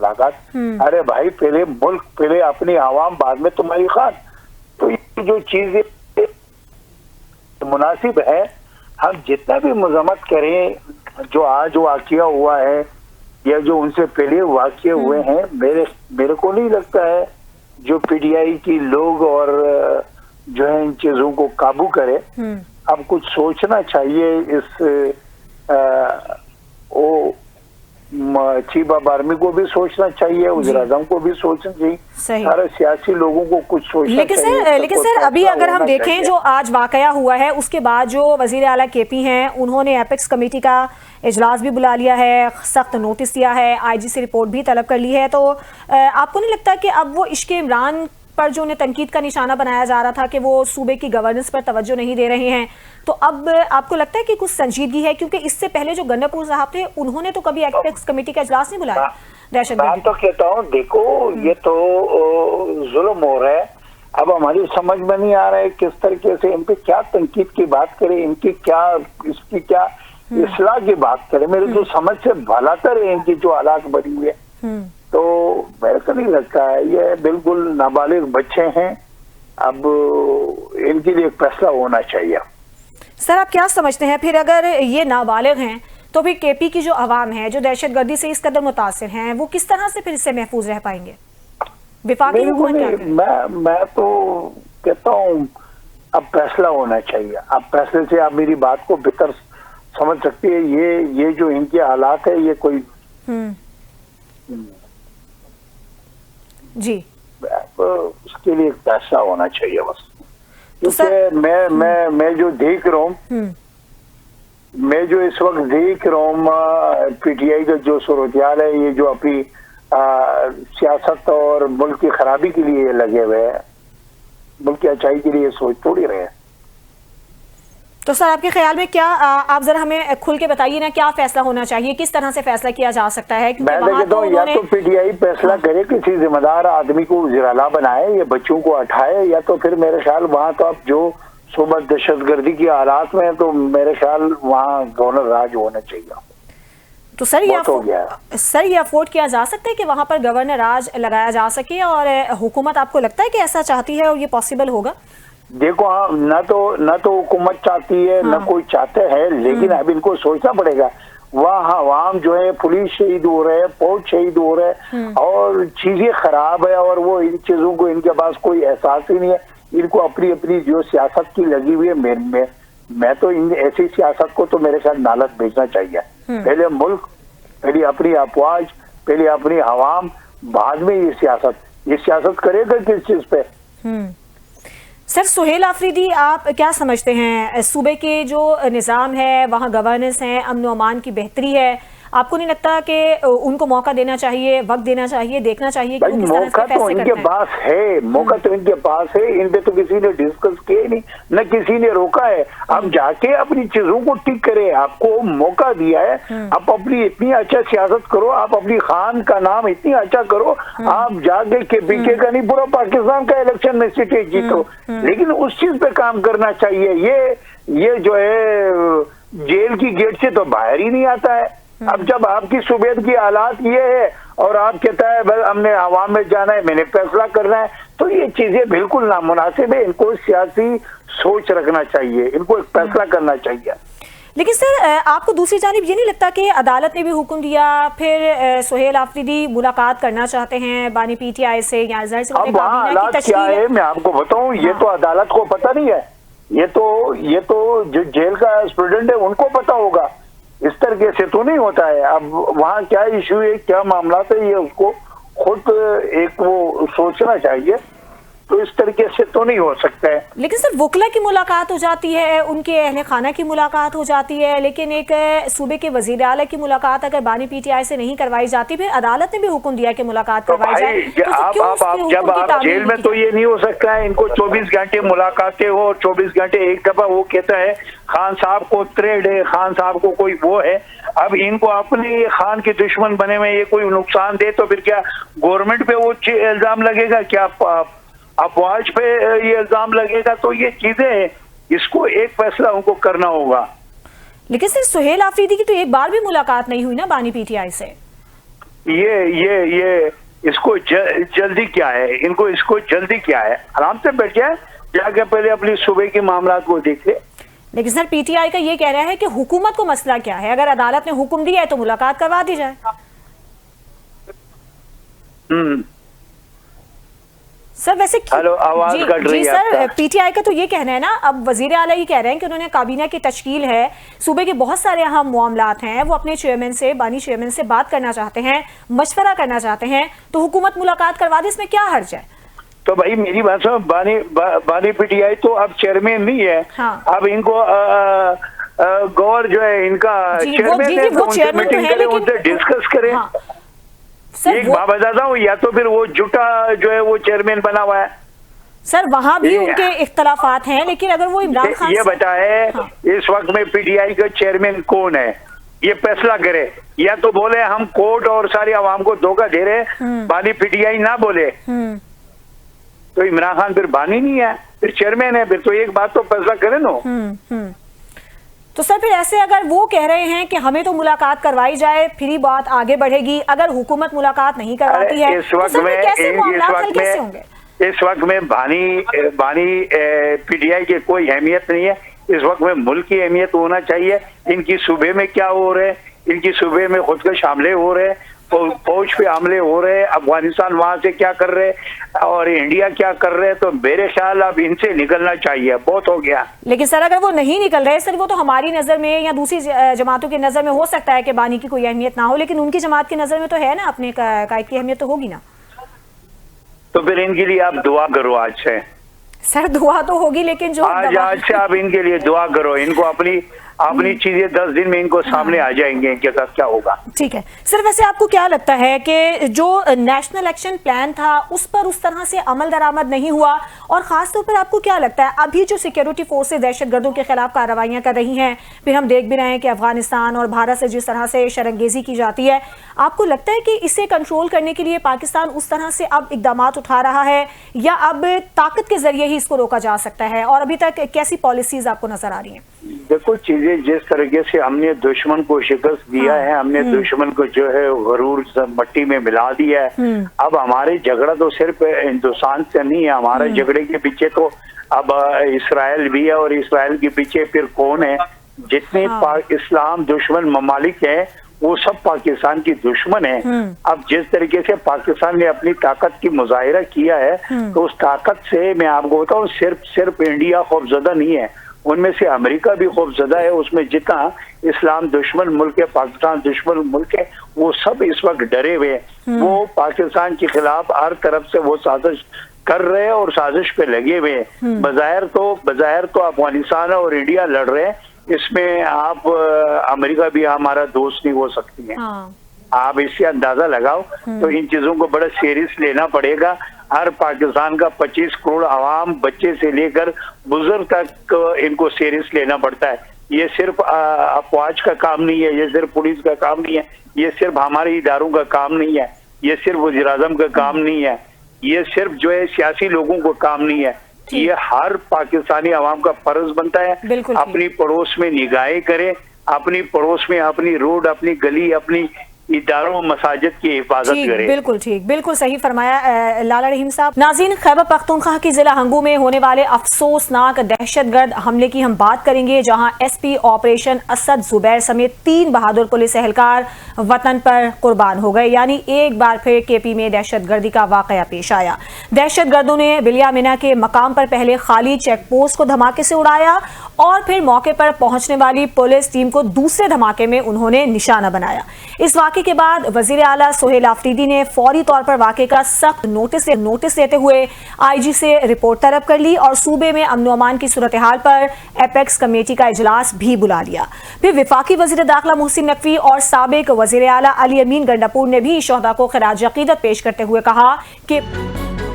मुलाकात। अरे भाई, पहले मुल्क, पहले अपनी आवाम, बाद में तुम्हारी खान। तो ये जो चीजें मुनासिब है, हम जितना भी मजम्मत करें, जो आज वाकया हुआ है या जो उनसे पहले वाकये हुए हैं, मेरे को नहीं लगता है जो पीटीआई की लोग और जो है इन चीजों को काबू करे। अब कुछ सोचना चाहिए। इस चीफ ऑफ आर्मी को भी सोचना चाहिए, वज़ीर आज़म को भी सोचना चाहिए, सारे सियासी लोगों को कुछ सोचना चाहिए। लेकिन सर अभी अगर हम देखें जो आज वाकया हुआ है, उसके बाद जो वजीर आला केपी हैं, उन्होंने एपेक्स कमेटी का इजलास भी बुला लिया है, सख्त नोटिस दिया है, आईजी से रिपोर्ट भी तलब कर ली है। तो आपको नहीं लगता कि अब वो इश्क़ इमरान पर जो उन्हें तनकीद का निशाना बनाया जा रहा था कि वो सूबे की गवर्नेंस पर तवज्जो नहीं दे रहे हैं, तो अब आपको लगता है कि कुछ संजीदगी है? क्योंकि इससे पहले जो गन्नापुर साहब थे, उन्होंने तो कभी एपेक्स कमेटी का इजलास नहीं बुलाया दहशतगर्दी। तो कहता हूँ, देखो ये तो जुल्म हो रहा है। अब हमारी समझ में नहीं आ रहा है किस तरीके से इन पे क्या तनकीद की बात करें, इनकी क्या, इसकी क्या इस्लाह की बात करें। मेरे तो समझ से भलातर है इनकी जो हालात बनी हुई है। तो मेरे को नहीं लगता है, ये बिल्कुल नाबालिग बच्चे हैं। अब इनके लिए एक फैसला होना चाहिए। सर आप क्या समझते हैं फिर, अगर ये नाबालिग हैं तो फिर केपी की जो अवाम है, जो दहशतगर्दी से इस कदर मुतासिर हैं, वो किस तरह से फिर इससे महफूज रह पाएंगे? विफाकी हुकूमत क्या करें? मैं तो कहता हूँ अब फैसला होना चाहिए। अब फैसले से आप मेरी बात को बेहतर समझ सकती है। ये जो इनके हालात है, ये कोई जी उसके लिए एक फैसला होना चाहिए बस। क्योंकि मैं जो देख रहा हूँ, मैं जो इस वक्त देख रहा हूँ पीटीआई का जो सूरत-ए-हाल है, ये जो अपनी सियासत और मुल्क की खराबी के लिए लगे हुए हैं, मुल्क की अच्छाई के लिए सोच थोड़ी रहे हैं। तो सर आपके ख्याल में क्या, आप जरा हमें खुल के बताइए ना, क्या फैसला होना चाहिए, किस तरह से फैसला किया जा सकता है? मैं कहता हूँ या तो पीटीआई फैसला करे, किसी जिम्मेदार आदमी को वज़ीर आला बनाए, या बच्चों को हटाए, या तो फिर मेरे ख्याल वहाँ तो अब जो सूबा दहशतगर्दी की हालात में, तो मेरे ख्याल वहाँ गवर्नर राज होना चाहिए। तो सर ये अफोर्ड किया जा सकता है कि वहाँ पर गवर्नर राज लगाया जा सके, और हुकूमत आपको लगता है कि ऐसा चाहती है और ये पॉसिबल होगा? देखो हाँ, न तो हुकूमत चाहती है, न कोई चाहते हैं, लेकिन अब इनको सोचना पड़ेगा। वहाँ जो है पुलिस शहीद हो रहे हैं, फौज शहीद हो रहे हैं, और चीजें खराब है, और वो इन चीजों को इनके पास कोई एहसास ही नहीं है। इनको अपनी अपनी जो सियासत की लगी हुई है, मैं तो इन ऐसी सियासत को तो मेरे ख्याल नालत भेजना चाहिए। पहले मुल्क, पहले अपनी अफवाज, पहले अपनी आवाम, बाद में ये सियासत करेगा किस चीज पे? सर सुहेल आफरीदी, आप क्या समझते हैं, सूबे के जो निज़ाम है, वहाँ गवर्नेंस है, अमन अमान की बेहतरी है, आपको नहीं लगता कि उनको मौका देना चाहिए, वक्त देना चाहिए, देखना चाहिए कि मौका तो इनके पास है, मौका तो इनके पास है। इन पे तो किसी ने डिस्कस किए नहीं, न किसी ने रोका है। अब जाके अपनी चीजों को ठीक करे, आपको मौका दिया है, आप अपनी इतनी अच्छा सियासत करो, आप अपनी खान का नाम इतनी अच्छा करो, आप जाके केपीके का नहीं, पूरा पाकिस्तान का इलेक्शन में सीटें जीतो। लेकिन उस चीज पे काम करना चाहिए। ये जो है जेल की गेट से तो बाहर ही नहीं आता है। अब जब आपकी सूबेत की हालात ये है और आप कहता है बस हमने आवाम में जाना है, मैंने फैसला करना है, तो ये चीजें बिल्कुल नामुनासिब है। इनको सियासी सोच रखना चाहिए, इनको एक फैसला करना चाहिए। लेकिन सर आपको दूसरी जानिब ये नहीं लगता कि अदालत ने भी हुक्म दिया, फिर सुहेल आफरीदी मुलाकात करना चाहते हैं बानी पीटीआई से, या अब वहाँ हालात क्या है मैं आपको बताऊं, ये तो अदालत को पता नहीं है, ये तो जो जेल का स्टूडेंट है उनको पता होगा। इस तरीके से तो नहीं होता है। अब वहाँ क्या इशू है, क्या मामला है, ये उसको खुद एक वो सोचना चाहिए। तो इस तरीके से तो नहीं हो सकता है। लेकिन सर वकला की मुलाकात हो जाती है, उनके अहले खाना की मुलाकात हो जाती है, लेकिन एक सूबे के वजीर आला की मुलाकात अगर बानी पीटीआई से नहीं करवाई जाती, फिर अदालत ने भी हुक्म दिया कि मुलाकात करवाई जाए। तो जब आप जेल में, तो ये नहीं हो सकता है इनको 24 घंटे मुलाकातें हो, 24 घंटे एक दफा वो कहता है खान साहब को त्रेड है, खान साहब को कोई वो है। अब इनको अपने खान के दुश्मन बने में ये कोई नुकसान दे तो फिर क्या गवर्नमेंट पे वो इल्जाम लगेगा, क्या अफवाज पे ये इल्जाम लगेगा? तो ये चीजें हैं, इसको एक फैसला उनको करना होगा। लेकिन सर सुहेल आफरीदी की तो एक बार भी मुलाकात नहीं हुई ना बानी पीटीआई से। ये इसको जल्दी क्या है, इनको इसको जल्दी क्या है, आराम से बैठ जाए, जाके पहले अपनी सूबे के मामलात को देख ले। लेकिन सर पीटीआई का ये कह रहा है कि हुकूमत को मसला क्या है, अगर अदालत ने हुक्म दिया है तो मुलाकात करवा दी जाए। सर वैसे आवाज कट रही है सर, पीटीआई का तो ये कहना है ना, अब वजीर आला ये कह रहे हैं कि उन्होंने काबीना की तश्कील है, सूबे के बहुत सारे अहम मामलात हैं, वो अपने चेयरमैन से, बानी चेयरमैन से बात करना चाहते हैं, मशवरा करना चाहते हैं, तो हुकूमत मुलाकात करवा दे, इसमें क्या हर्ज है? तो भाई मेरी बात सुनो, बानी पीटीआई तो अब चेयरमैन नहीं है। हाँ। अब इनको गौर जो है इनका चेयरमैन है, तो उनसे मीटिंग करें, उनसे डिस्कस करें। हाँ। एक बात बताता हूँ, या तो फिर वो जुटा जो है वो चेयरमैन बना हुआ है सर, वहां भी उनके इख्तलाफात हैं, लेकिन अगर वो इमरान खान ये बताए हाँ। इस वक्त में पीटीआई का चेयरमैन कौन है, ये फैसला करे। या तो बोले हम कोर्ट और सारी आवाम को धोखा दे रहे, बानी पीटीआई ना बोले तो इमरान खान फिर बानी नहीं है, फिर चेयरमैन है, फिर तो एक बात तो फैसला करे ना। तो सर फिर ऐसे अगर वो कह रहे हैं कि हमें तो मुलाकात करवाई जाए, फिर ही बात आगे बढ़ेगी, अगर हुकूमत मुलाकात नहीं करवाती है इस वक्त में बानी पीटीआई की कोई अहमियत नहीं है। इस वक्त में मुल्क की अहमियत होना चाहिए। इनकी सूबे में क्या हो रहे हैं, इनकी सूबे में खुदकश हमले हो रहे हैं, फौज पे हमले हो रहे हैं, अफगानिस्तान वहां से क्या कर रहे हैं और इंडिया क्या कर रहे हैं, तो मेरे ख्याल अब इनसे निकलना चाहिए, बहुत हो गया। लेकिन सर अगर वो नहीं निकल रहे सर, वो तो हमारी नजर में या दूसरी जमातों की नजर में हो सकता है कि बानी की कोई अहमियत ना हो, लेकिन उनकी जमात की नजर में तो है ना, अपने कायद की अहमियत तो होगी ना। तो फिर इनके लिए आप दुआ करो आज से। सर दुआ तो होगी, लेकिन जो आज से आप इनके लिए दुआ करो, इनको अपनी चीजें 10 दिन में इनको सामने आ जाएंगे, इनके साथ क्या होगा। ठीक है सर, वैसे आपको क्या लगता है कि जो नेशनल एक्शन प्लान था उस पर उस तरह से अमल दरामद नहीं हुआ, और खास तौर पर आपको क्या लगता है अभी जो सिक्योरिटी फोर्सेज दहशतगर्दों के खिलाफ कार्रवाइयां कर रही हैं, फिर हम देख भी रहे हैं कि अफगानिस्तान और भारत से जिस तरह से शरंगेजी की जाती है, आपको लगता है कि इसे कंट्रोल करने के लिए पाकिस्तान उस तरह से अब इकदाम उठा रहा है, या अब ताकत के जरिए ही इसको रोका जा सकता है, और अभी तक कैसी पॉलिसीज आपको नजर आ रही हैं? देखो, चीजें जिस तरीके से हमने दुश्मन को शिकस्त दिया है, हमने दुश्मन को जो है गरूर मट्टी में मिला दिया है। अब हमारे झगड़ा तो सिर्फ हिंदुस्तान से नहीं है, हमारे झगड़े के पीछे तो अब इसराइल भी है, और इसराइल के पीछे फिर कौन है? जितने इस्लाम दुश्मन ममालिक है वो सब पाकिस्तान की दुश्मन है। अब जिस तरीके से पाकिस्तान ने अपनी ताकत की मुजाहिरा किया है, तो उस ताकत से मैं आपको बताऊं, सिर्फ इंडिया खौफजदा नहीं है, उनमें से अमेरिका भी खौफजदा है। उसमें जितना इस्लाम दुश्मन मुल्क है, पाकिस्तान दुश्मन मुल्क है, वो सब इस वक्त डरे हुए हैं। वो पाकिस्तान के खिलाफ हर तरफ से वो साजिश कर रहे हैं और साजिश पे लगे हुए हैं। बज़ाहिर तो अफगानिस्तान और इंडिया लड़ रहे हैं, इसमें आप अमेरिका भी हमारा दोस्त नहीं हो सकती है। आप इससे अंदाजा लगाओ। तो इन चीजों को बड़ा सीरियस लेना पड़ेगा। हर पाकिस्तान का 25 करोड़ आवाम, बच्चे से लेकर बुजुर्ग तक इनको सीरियस लेना पड़ता है। ये सिर्फ अफवाज का काम नहीं है, ये सिर्फ पुलिस का काम नहीं है, ये सिर्फ हमारे इदारों का काम नहीं है, ये सिर्फ वज़ीर आज़म का काम नहीं है, ये सिर्फ जो है सियासी लोगों को काम नहीं है, ये हर पाकिस्तानी आवाम का फर्ज बनता है अपनी पड़ोस में निगाहें करें, अपनी पड़ोस में अपनी रोड, अपनी गली, अपनी इदारों मसाजिद की हिफाजत करें। बिल्कुल ठीक, बिल्कुल सही फरमाया लाला रहीम साहब। नाज़रीन, खैबर पख्तूनख्वा की जिला हंगू में होने वाले अफसोसनाक दहशतगर्द हमले की हम बात करेंगे, जहां एसपी ऑपरेशन असद जुबैर समेत 3 बहादुर पुलिस एहलकार वतन पर कुर्बान हो गए। यानी एक बार फिर केपी में दहशतगर्दी का वाकया पेश आया। दहशतगर्दों ने बिलियामिना के मकाम पर पहले खाली चेक पोस्ट को धमाके से उड़ाया, और फिर मौके पर पहुंचने वाली पुलिस टीम को दूसरे धमाके में उन्होंने निशाना बनाया। इस वाकये के बाद वजीर आला सोहेल आफरीदी ने फौरी तौर पर वाकये का सख्त नोटिस देते हुए आईजी से रिपोर्ट तलब कर ली, और सूबे में अमन अमान की सूरत हाल पर एपेक्स कमेटी का इजलास भी बुला लिया। फिर विफाकी वजीर दाखिला मोहसिन नकवी और साबिक वजीर आला अली अमीन गंडापुर ने भी शोहदा को खिराज अकीदत पेश करते हुए कहा कि